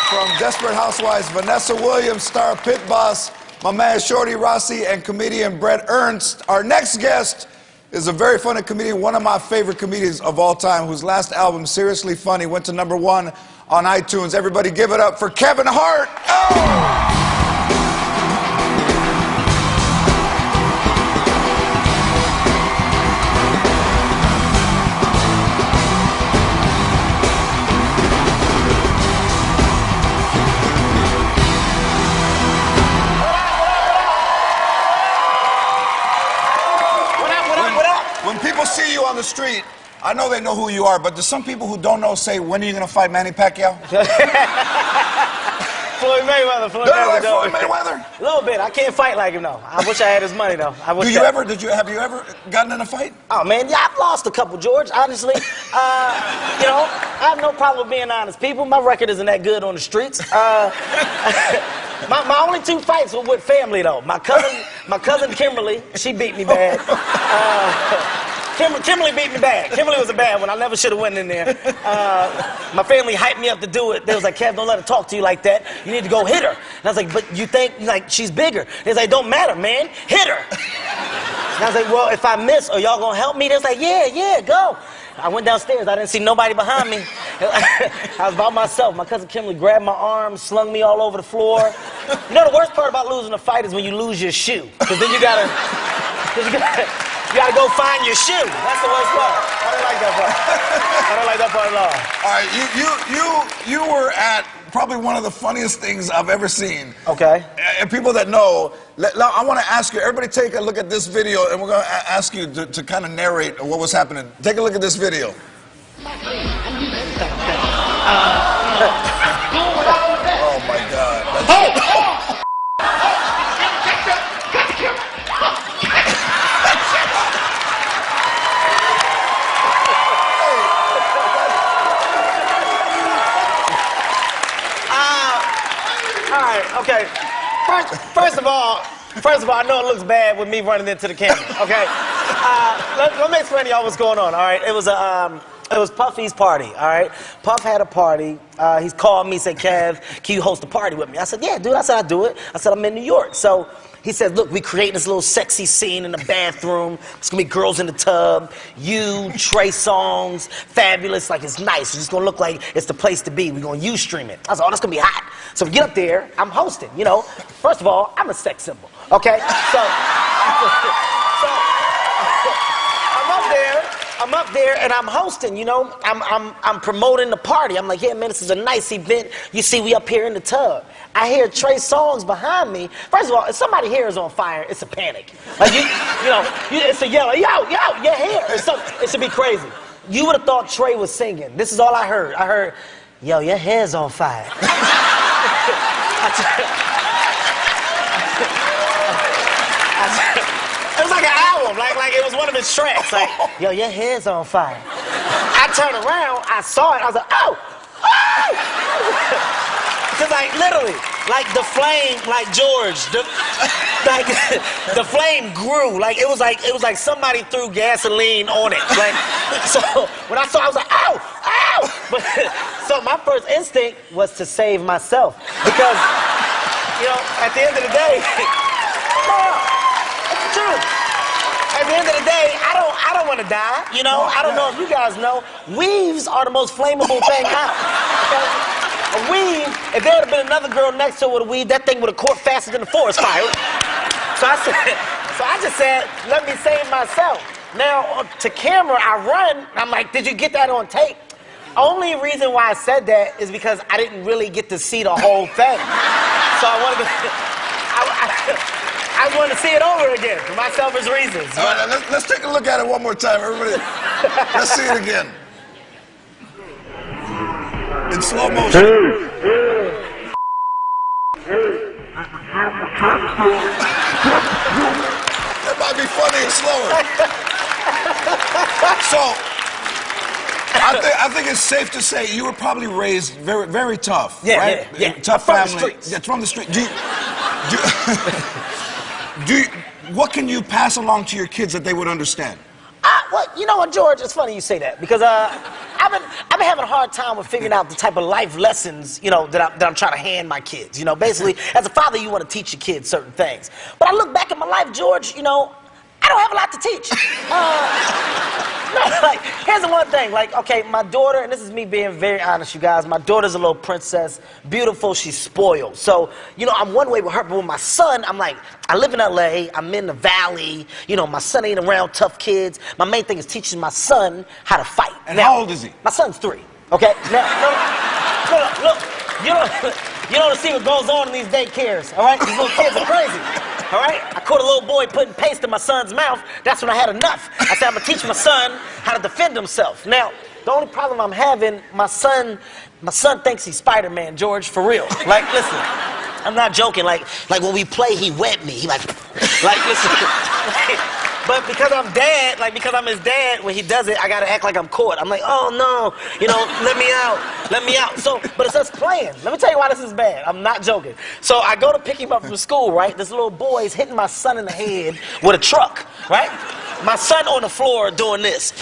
from Desperate Housewives, Vanessa Williams, star Pit Boss, my man Shorty Rossi, and comedian Brett Ernst. Our next guest is a very funny comedian, one of my favorite comedians of all time, whose last album, Seriously Funny, went to #1 on iTunes. Everybody give it up for Kevin Hart. Oh! When people see you on the street, I know they know who you are, but there's some people who don't know, say, when are you going to fight Manny Pacquiao? Floyd Mayweather. Floyd Mayweather? A little bit. I can't fight like him, though. I wish I had his money, though. Have you ever gotten in a fight? Oh, man, yeah, I've lost a couple, George, honestly. You know, I have no problem with being honest. People, my record isn't that good on the streets. My only 2 fights were with family, though. My cousin Kimberly, she beat me bad. Kimberly beat me bad. Kimberly was a bad one. I never should have went in there. My family hyped me up to do it. They was like, Kev, don't let her talk to you like that. You need to go hit her. And I was like, but you think, like, she's bigger. They was like, don't matter, man. Hit her. And I was like, well, if I miss, are y'all gonna help me? They was like, yeah, go. I went downstairs. I didn't see nobody behind me. I was by myself. My cousin Kimberly grabbed my arm, slung me all over the floor. You know, the worst part about losing a fight is when you lose your shoe. Because then you gotta go find your shoe. That's the worst part. I don't like that part. I don't like that part at all. All right, you were at probably one of the funniest things I've ever seen. Okay. And people that know, I want to ask you, everybody take a look at this video, and we're going to ask you to kind of narrate what was happening. Take a look at this video. Oh, my God. All right, okay. First of all, I know it looks bad with me running into the camera, okay? Let me explain to y'all what's going on, all right? It was Puffy's party, all right? Puff had a party. He's called me, said, Kev, can you host a party with me? I said, yeah, dude. I said, I'll do it. I said, I'm in New York. So he said, look, we creating this little sexy scene in the bathroom. It's gonna be girls in the tub, you, Trey Songz, fabulous, like it's nice. It's just gonna look like it's the place to be. We're gonna Ustream it. I said, oh, that's gonna be hot. So we get up there, I'm hosting, you know. First of all, I'm a sex symbol, okay? So I'm up there and I'm hosting, you know. I'm promoting the party. I'm like, yeah, man, this is a nice event. You see, we up here in the tub. I hear Trey Songz behind me. First of all, if somebody here is on fire, it's a panic. Like, it's a yell, yo, your hair. It should be crazy. You would have thought Trey was singing. This is all I heard. I heard, yo, your hair's on fire. It was like an album, like it was one of his tracks. Like, yo, your hair's on fire. I turned around, I saw it, I was like, oh! Because, like, literally, like the flame, like George, the flame grew. Like it was like somebody threw gasoline on it. Like, so when I saw it, I was like, ow, ow! But so my first instinct was to save myself. Because, you know, at the end of the day, at the end of the day, I don't want to die, you know? I don't know if you guys know, weaves are the most flammable thing out. Okay? A weave, if there had been another girl next to her with a weave, that thing would have caught faster than the forest fire. So I just said, let me save myself. Now, to camera, I run, I'm like, did you get that on tape? Only reason why I said that is because I didn't really get to see the whole thing. So I wanted to see it over again for my selfish reasons. All right, let's take a look at it one more time, everybody. Let's see it again. In slow motion. That might be funny and slower. So, I think it's safe to say you were probably raised very, very tough, right? Yeah. Tough family. Yeah, from the street. What can you pass along to your kids that they would understand? Well, you know what, George? It's funny you say that because I I've been having a hard time with figuring out the type of life lessons, you know, that I'm trying to hand my kids. You know, basically, as a father, you want to teach your kids certain things. But I look back at my life, George, you know, I don't have a lot to teach. No, like, here's the one thing. Like, okay, my daughter, and this is me being very honest, you guys, my daughter's a little princess, beautiful, she's spoiled. So, you know, I'm one way with her, but with my son, I'm like, I live in LA, I'm in the valley, you know, my son ain't around tough kids. My main thing is teaching my son how to fight. And now, how old is he? My son's 3, okay? Now, look, you don't see what goes on in these daycares, all right? These little kids are crazy. All right? I caught a little boy putting paste in my son's mouth. That's when I had enough. I said, I'm going to teach my son how to defend himself. Now, the only problem I'm having, my son thinks he's Spider-Man, George, for real. Like, listen, I'm not joking. Like when we play, he wet me. He like listen. But because I'm dad, like because I'm his dad, when he does it, I gotta act like I'm caught. I'm like, oh no, you know, let me out. So, but it's us playing. Let me tell you why this is bad. I'm not joking. So I go to pick him up from school, right? This little boy is hitting my son in the head with a truck, right? My son on the floor doing this.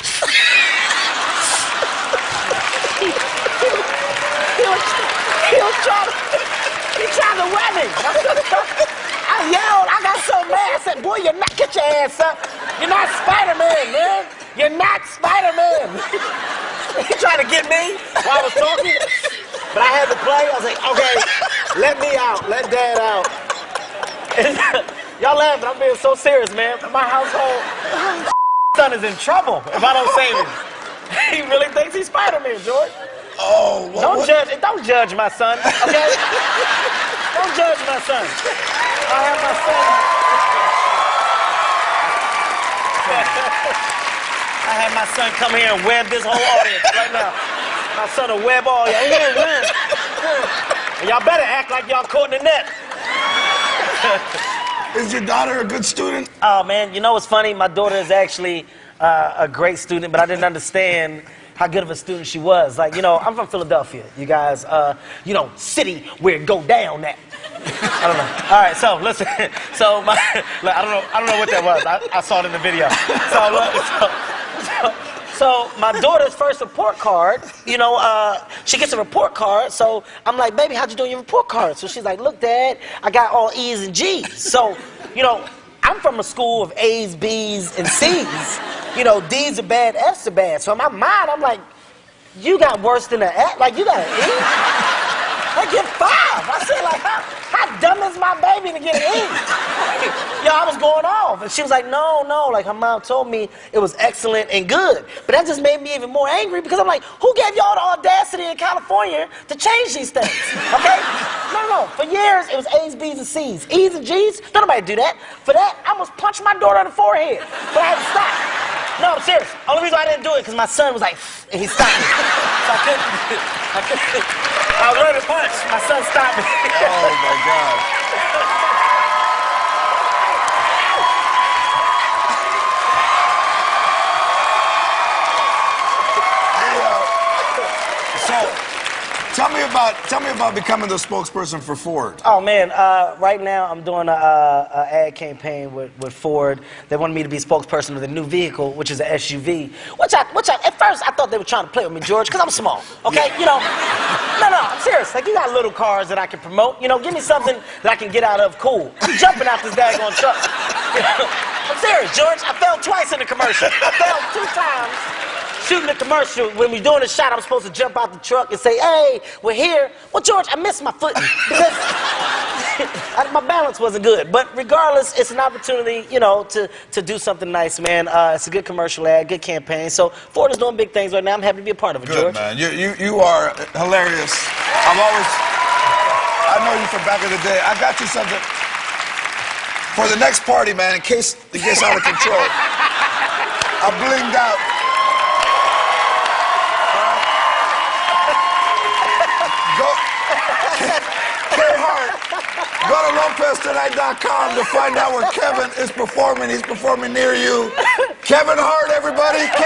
He trying to wet me. I yelled, I got so mad, I said, boy, get your ass up. You're not Spider-Man, man. You're not Spider-Man. He tried to get me while I was talking, but I had to play. I was like, okay, let me out, let dad out. Y'all laughing, I'm being so serious, man. My household, son is in trouble if I don't save him. He really thinks he's Spider-Man, George. Oh, Don't judge my son, okay? Don't judge my son. I have my son. I had my son come here and web this whole audience right now. My son will web all y'all. Y'all better act like y'all caught in the net. Is your daughter a good student? Oh man, you know what's funny? My daughter is actually a great student, but I didn't understand how good of a student she was. Like, you know, I'm from Philadelphia, you guys. You know, city where it go down at. I don't know. All right, so listen. So I don't know what that was. I saw it in the video. So my daughter's first report card, you know, she gets a report card. So I'm like, baby, how'd you do on your report card? So she's like, look, Dad, I got all E's and G's. So, you know, I'm from a school of A's, B's, and C's. You know, D's are bad, F's are bad. So in my mind, I'm like, you got worse than an F? Like, you got an E? Like, you're 5. I said, like, how dumb is my baby to get an E? Yo, I was going off. And she was like, no. Like, her mom told me it was excellent and good. But that just made me even more angry because I'm like, who gave y'all the audacity in California to change these things? Okay? No. For years, it was A's, B's, and C's. E's and G's, don't nobody do that. For that, I almost punched my daughter in the forehead. But I had to stop. No, I'm serious. Only reason I didn't do it because my son was like, and he stopped me. So I couldn't. I was ready to punch. My son stopped me. Oh my God. Tell me about becoming the spokesperson for Ford. Oh man, right now I'm doing a ad campaign with Ford. They wanted me to be spokesperson of the new vehicle, which is an SUV. Which I at first I thought they were trying to play with me, George, because I'm small. Okay, you know. No, I'm serious. Like, you got little cars that I can promote. You know, give me something that I can get out of cool. I'm jumping out this daggone truck. You know? I'm serious, George. I fell twice in the commercial. I fell 2 times. Shooting the commercial, when we're doing a shot, I'm supposed to jump out the truck and say, hey, we're here. Well, George, I missed my footing because my balance wasn't good. But regardless, it's an opportunity, you know, to do something nice, man. It's a good commercial ad, good campaign. So Ford is doing big things right now. I'm happy to be a part of it, Good, George. man. You are hilarious. I know you from back in the day. I got you something for the next party, man, in case it gets out of control. I blinged out. Hart, go to LopezTonight.com to find out where Kevin is performing. He's performing near you. Kevin Hart, everybody. K.